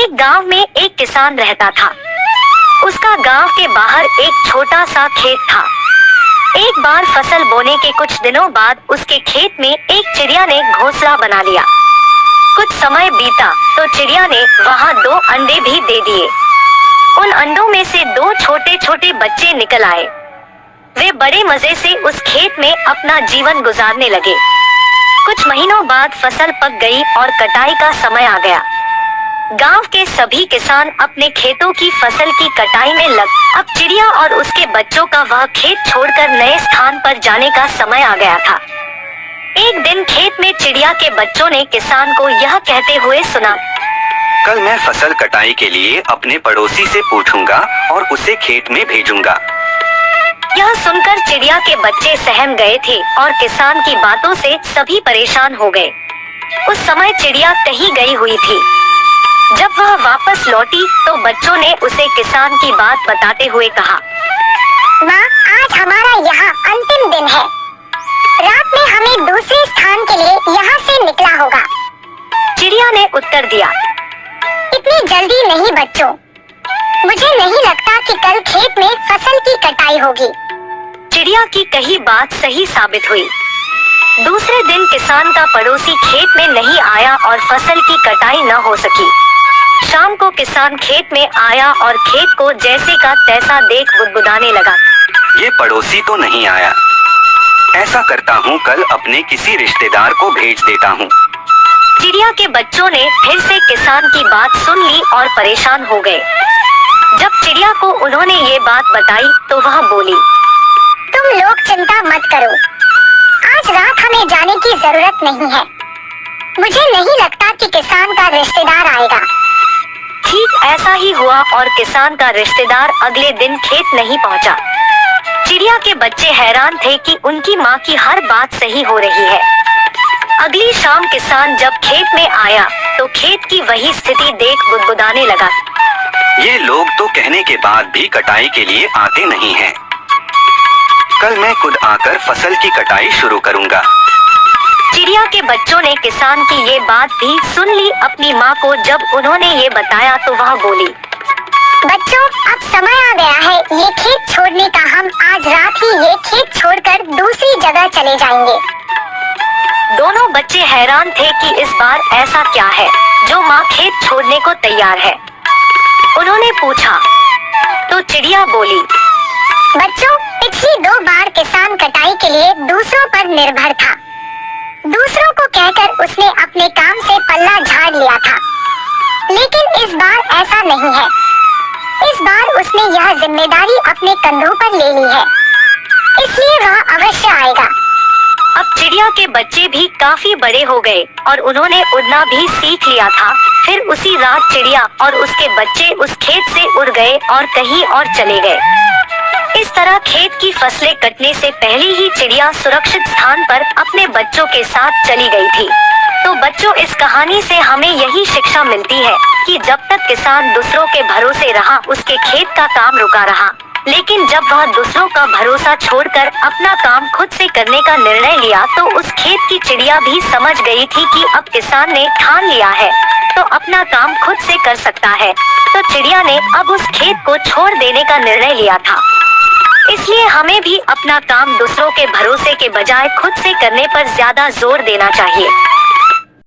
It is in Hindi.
एक गांव में एक किसान रहता था। उसका गांव के बाहर एक छोटा सा खेत था। एक बार फसल बोने के कुछ दिनों बाद उसके खेत में एक चिड़िया ने घोंसला बना लिया। कुछ समय बीता तो चिड़िया ने वहां 2 अंडे भी दे दिए। उन अंडों में से 2 छोटे छोटे बच्चे निकल आए। वे बड़े मजे से उस खेत में अपना जीवन गुजारने लगे। कुछ महीनों बाद फसल पक गई और कटाई का समय आ गया। गांव के सभी किसान अपने खेतों की फसल की कटाई में लग। अब चिड़िया और उसके बच्चों का वह खेत छोड़कर नए स्थान पर जाने का समय आ गया था। एक दिन खेत में चिड़िया के बच्चों ने किसान को यह कहते हुए सुना, कल मैं फसल कटाई के लिए अपने पड़ोसी से पूछूंगा और उसे खेत में भेजूंगा। यह सुनकर चिड़िया के बच्चे सहम गए थे और किसान की बातों से सभी परेशान हो गए। उस समय चिड़िया कहीं गई हुई थी। जब वह वापस लौटी तो बच्चों ने उसे किसान की बात बताते हुए कहा, माँ, आज हमारा यहाँ अंतिम दिन है। रात में हमें दूसरे स्थान के लिए यहाँ से निकला होगा। चिड़िया ने उत्तर दिया, इतनी जल्दी नहीं बच्चों, मुझे नहीं लगता कि कल खेत में फसल की कटाई होगी। चिड़िया की कही बात सही साबित हुई। दूसरे दिन किसान का पड़ोसी खेत में नहीं आया और फसल की कटाई न हो सकी। शाम को किसान खेत में आया और खेत को जैसे का तैसा देख बुदबुदाने लगा, ये पड़ोसी तो नहीं आया। ऐसा करता हूँ, कल अपने किसी रिश्तेदार को भेज देता हूँ। चिड़िया के बच्चों ने फिर से किसान की बात सुन ली और परेशान हो गए। जब चिड़िया को उन्होंने ये बात बताई तो वह बोली, तुम लोग चिंता मत करो, आज रात हमें जाने की जरूरत नहीं है। मुझे नहीं लगता कि किसान का रिश्तेदार आएगा। ठीक ऐसा ही हुआ और किसान का रिश्तेदार अगले दिन खेत नहीं पहुंचा। चिड़िया के बच्चे हैरान थे कि उनकी माँ की हर बात सही हो रही है। अगली शाम किसान जब खेत में आया तो खेत की वही स्थिति देख बुदबुदाने लगा, ये लोग तो कहने के बाद भी कटाई के लिए आते नहीं हैं। कल मैं खुद आकर फसल की कटाई शुरू करूंगा। चिड़िया के बच्चों ने किसान की ये बात भी सुन ली। अपनी माँ को जब उन्होंने ये बताया तो वह बोली, बच्चों, अब समय आ गया है ये खेत छोड़ने का। हम आज रात ही ये खेत छोड़कर दूसरी जगह चले जाएंगे। दोनों बच्चे हैरान थे कि इस बार ऐसा क्या है जो माँ खेत छोड़ने को तैयार है। उन्होंने पूछा तो चिड़िया बोली, बच्चों, पिछली 2 बार किसान कटाई के लिए दूसरों पर निर्भर था। दूसरों को कहकर उसने अपने काम से पल्ला झाड़ लिया था, लेकिन इस बार ऐसा नहीं है। इस बार उसने यह जिम्मेदारी अपने कंधों पर ले ली है, इसलिए वह अवश्य आएगा। अब चिड़िया के बच्चे भी काफी बड़े हो गए और उन्होंने उड़ना भी सीख लिया था। फिर उसी रात चिड़िया और उसके बच्चे उस खेत से उड़ गए और कहीं और चले गए। इस तरह खेत की फसलें कटने से पहले ही चिड़िया सुरक्षित स्थान पर अपने बच्चों के साथ चली गई थी। तो बच्चों, इस कहानी से हमें यही शिक्षा मिलती है कि जब तक किसान दूसरों के भरोसे रहा, उसके खेत का काम रुका रहा। लेकिन जब वह दूसरों का भरोसा छोड़कर अपना काम खुद से करने का निर्णय लिया तो उस खेत की चिड़िया भी समझ गई थी कि अब किसान ने ठान लिया है तो अपना काम खुद से कर सकता है। तो चिड़िया ने अब उस खेत को छोड़ देने का निर्णय लिया था। इसलिए हमें भी अपना काम दूसरों के भरोसे के बजाय खुद से करने पर ज्यादा जोर देना चाहिए।